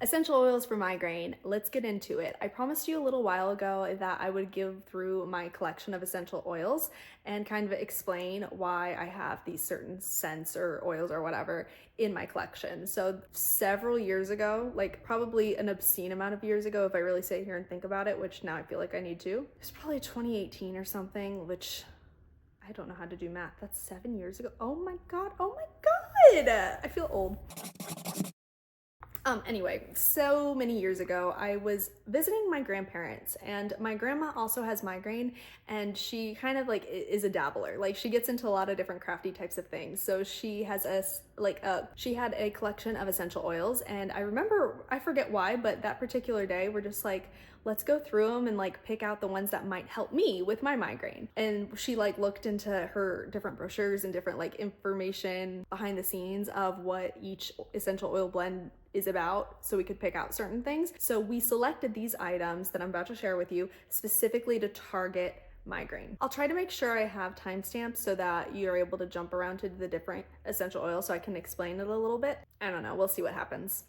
Essential oils for migraine. Let's get into it. I promised you a little while ago that I would give through my collection of essential oils and kind of explain why I have these certain scents or oils or whatever in my collection. So several years ago, like probably an obscene amount of years ago, if I really sit here and think about it, which now I feel like I need to, it's probably 2018 or something, which I don't know how to do math. That's 7 years ago. Oh my God. Oh my God. I feel old. Anyway, so many years ago, I was visiting my grandparents, and my grandma also has migraine, and she kind of like is a dabbler. Like she gets into a lot of different crafty types of things. So she has she had a collection of essential oils, and I remember, I forget why, but that particular day we're just like, let's go through them and like pick out the ones that might help me with my migraine. And she like looked into her different brochures and different like information behind the scenes of what each essential oil blend is about, so we could pick out certain things. So we selected these items that I'm about to share with you specifically to target migraine. I'll try to make sure I have timestamps so that you're able to jump around to the different essential oils so I can explain it a little bit. I don't know, we'll see what happens.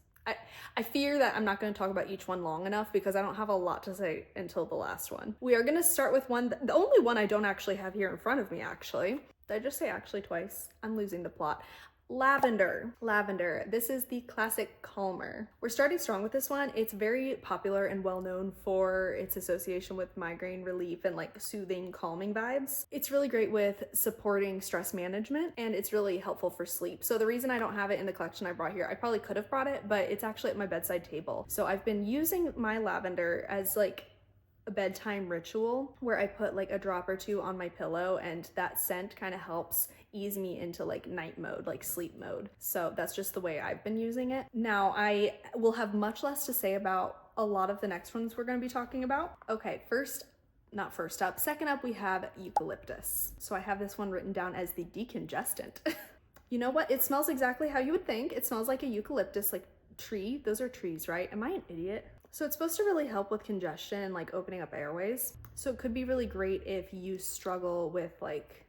I fear that I'm not going to talk about each one long enough because I don't have a lot to say until the last one. We are going to start with one, the only one I don't actually have here in front of me actually. Did I just say actually twice? I'm losing the plot. Lavender. Lavender. This is the classic calmer. We're starting strong with this one. It's very popular and well known for its association with migraine relief and like soothing, calming vibes. It's really great with supporting stress management, and it's really helpful for sleep. So the reason I don't have it in the collection I brought here, I probably could have brought it, but it's actually at my bedside table. So I've been using my lavender as like a bedtime ritual where I put like a drop or two on my pillow, and that scent kind of helps ease me into like night mode, like sleep mode. So that's just the way I've been using it. Now I will have much less to say about a lot of the next ones we're going to be talking about. Okay, second up we have eucalyptus. So I have this one written down as the decongestant. You know what? It smells exactly how you would think. It smells like a eucalyptus, like tree. Those are trees, right? Am I an idiot? So it's supposed to really help with congestion and like opening up airways. So it could be really great if you struggle with like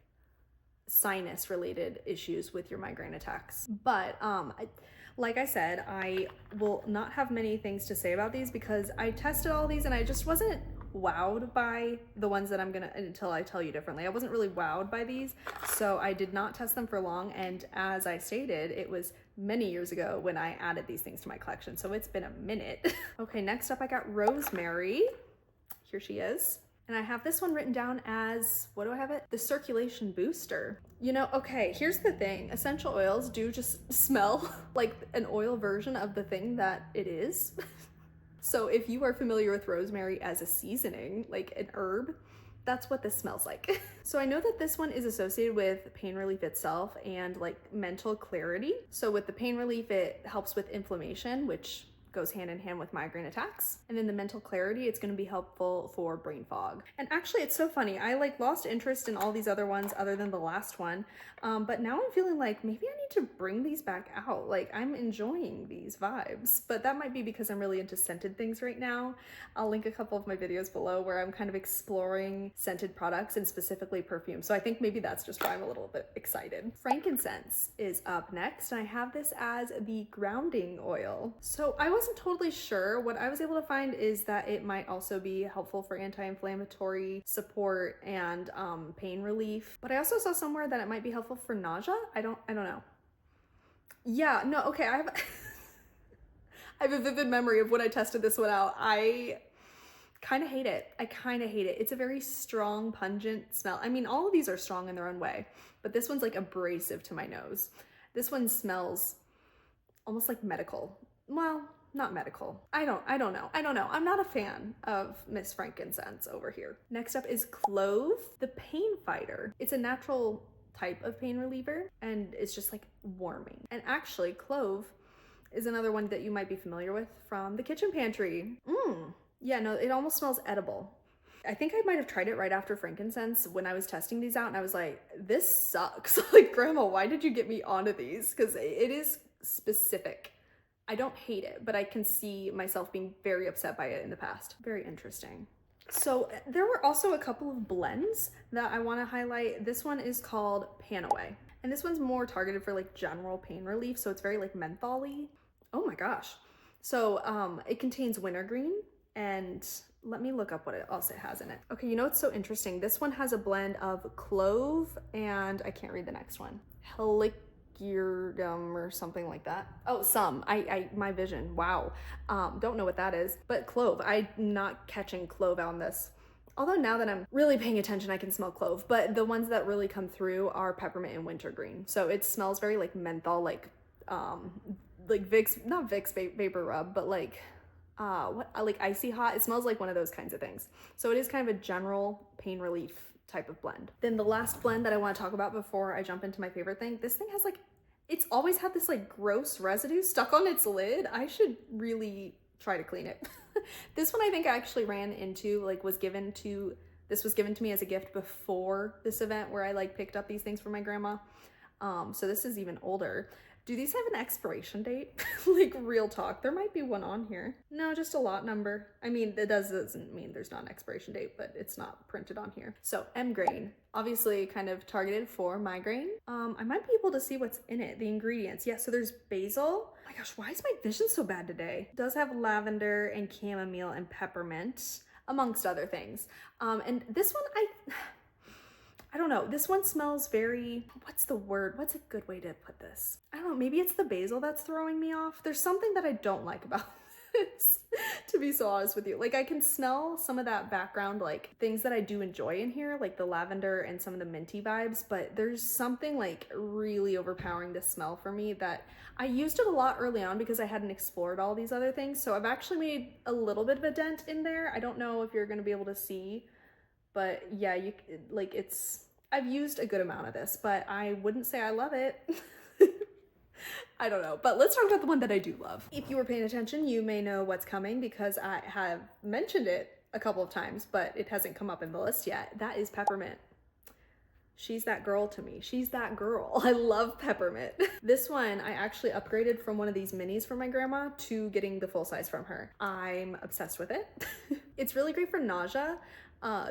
sinus related issues with your migraine attacks. But like I said, I will not have many things to say about these because I tested all these and I just wasn't wowed by the ones that I'm gonna, until I tell you differently. I wasn't really wowed by these, so I did not test them for long. And as I stated, it was many years ago when I added these things to my collection, so it's been a minute. Okay, next up I got rosemary. Here she is. And I have this one written down as, what do I have it? The circulation booster. You know, okay, here's the thing. Essential oils do just smell like an oil version of the thing that it is. So if you are familiar with rosemary as a seasoning, like an herb, that's what this smells like. So I know that this one is associated with pain relief itself and like mental clarity. So with the pain relief, it helps with inflammation, which goes hand in hand with migraine attacks. And then the mental clarity, it's going to be helpful for brain fog. And actually, it's so funny. I like lost interest in all these other ones other than the last one. But now I'm feeling like maybe I need to bring these back out. Like I'm enjoying these vibes, but that might be because I'm really into scented things right now. I'll link a couple of my videos below where I'm kind of exploring scented products and specifically perfume. So I think maybe that's just why I'm a little bit excited. Frankincense is up next, and I have this as the grounding oil. So I wasn't totally sure. What I was able to find is that it might also be helpful for anti-inflammatory support and pain relief. But I also saw somewhere that it might be helpful for nausea. I don't know. Yeah, no, okay, I have a vivid memory of when I tested this one out. I kind of hate it. It's a very strong, pungent smell. I mean, all of these are strong in their own way, but this one's like abrasive to my nose. This one smells almost like medical. Well, not medical. I don't know. I'm not a fan of Miss Frankincense over here. Next up is clove, the pain fighter. It's a natural type of pain reliever, and it's just like warming. And actually, clove is another one that you might be familiar with from the kitchen pantry. Yeah, no, it almost smells edible. I think I might have tried it right after frankincense when I was testing these out, and I was like, this sucks. Like, Grandma, why did you get me onto these? Because it is specific. I don't hate it, but I can see myself being very upset by it in the past. Very interesting. So there were also a couple of blends that I want to highlight. This one is called Panaway, and this one's more targeted for like general pain relief. So it's very like menthol-y. Oh my gosh. So it contains wintergreen, and let me look up what else it has in it. Okay, you know what's so interesting? This one has a blend of clove and I can't read the next one. Helicurium or something like that. Oh, my vision, wow. Don't know what that is, but clove. I'm not catching clove on this. Although now that I'm really paying attention, I can smell clove, but the ones that really come through are peppermint and wintergreen. So it smells very like menthol, like Vicks, not Vicks vapor rub, but like like icy hot. It smells like one of those kinds of things. So it is kind of a general pain relief type of blend. Then the last blend that I want to talk about before I jump into my favorite thing, this thing has like, it's always had this like gross residue stuck on its lid. I should really try to clean it. This one I think I actually ran into, like this was given to me as a gift before this event where I like picked up these things for my grandma. So this is even older. Do these have an expiration date? Like real talk, there might be one on here. No, just a lot number. I mean, that doesn't mean there's not an expiration date, but it's not printed on here. So Migraine, obviously kind of targeted for migraine. I might be able to see what's in it, the ingredients. Yeah, so there's basil. Oh my gosh, why is my vision so bad today? It does have lavender and chamomile and peppermint, amongst other things. And this one, I don't know. This one smells very, what's the word? What's a good way to put this? I don't know. Maybe it's the basil that's throwing me off. There's something that I don't like about this, to be so honest with you. Like I can smell some of that background, like things that I do enjoy in here, like the lavender and some of the minty vibes, but there's something like really overpowering this smell for me that I used it a lot early on because I hadn't explored all these other things. So I've actually made a little bit of a dent in there. I don't know if you're going to be able to see, but yeah, I've used a good amount of this, but I wouldn't say I love it. I don't know, but let's talk about the one that I do love. If you were paying attention, you may know what's coming because I have mentioned it a couple of times, but it hasn't come up in the list yet. That is peppermint. She's that girl to me. She's that girl. I love peppermint. This one, I actually upgraded from one of these minis for my grandma to getting the full size from her. I'm obsessed with it. It's really great for nausea,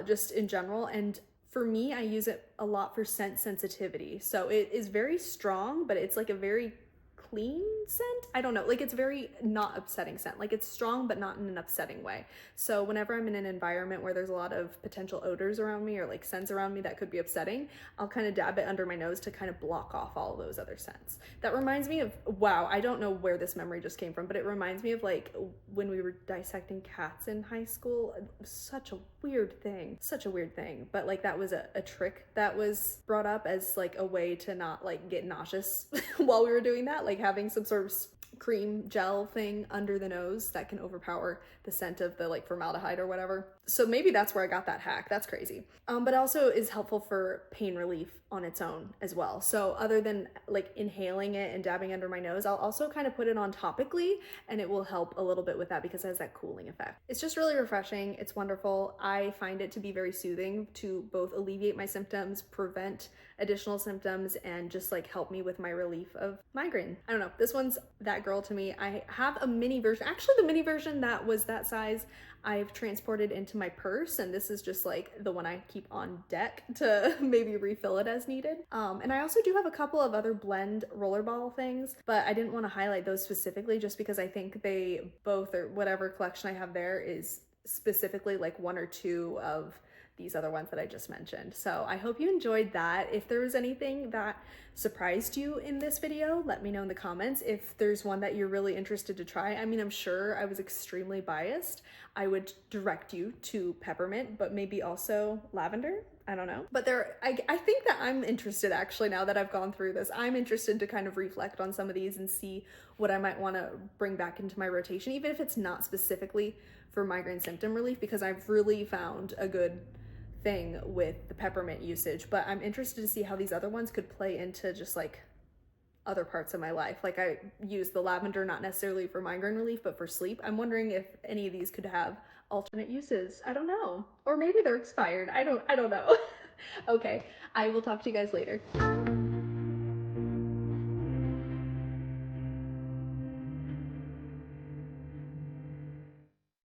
just in general. And for me, I use it a lot for scent sensitivity. So it is very strong, but it's like a very clean scent. I don't know, like it's very not upsetting scent. Like it's strong, but not in an upsetting way. So whenever I'm in an environment where there's a lot of potential odors around me or like scents around me that could be upsetting, I'll kind of dab it under my nose to kind of block off all of those other scents. That reminds me of, wow, I don't know where this memory just came from, but it reminds me of like when we were dissecting cats in high school. Such a weird thing, but like that was a trick that was brought up as like a way to not like get nauseous while we were doing that, like having some sort of cream gel thing under the nose that can overpower the scent of the like formaldehyde or whatever. So maybe that's where I got that hack. That's crazy. But also is helpful for pain relief on its own as well. So other than like inhaling it and dabbing under my nose, I'll also kind of put it on topically and it will help a little bit with that because it has that cooling effect. It's just really refreshing. It's wonderful. I find it to be very soothing to both alleviate my symptoms, prevent additional symptoms, and just like help me with my relief of migraine. I don't know. This one's that girl to me. I have a mini version. Actually, the mini version that was that size, I've transported into my purse, and this is just like the one I keep on deck to maybe refill it as needed. And I also do have a couple of other blend rollerball things, but I didn't want to highlight those specifically just because I think they both, or whatever collection I have there is specifically like one or two of these other ones that I just mentioned. So I hope you enjoyed that. If there was anything that surprised you in this video, let me know in the comments. If there's one that you're really interested to try, I mean, I'm sure I was extremely biased. I would direct you to peppermint, but maybe also lavender. I don't know. But I think that I'm interested actually now that I've gone through this. I'm interested to kind of reflect on some of these and see what I might want to bring back into my rotation, even if it's not specifically for migraine symptom relief, because I've really found a good thing with the peppermint usage. But I'm interested to see how these other ones could play into just like other parts of my life. Like I use the lavender not necessarily for migraine relief, but for sleep. I'm wondering if any of these could have alternate uses. I don't know. Or maybe they're expired. I don't know. Okay, I will talk to you guys later.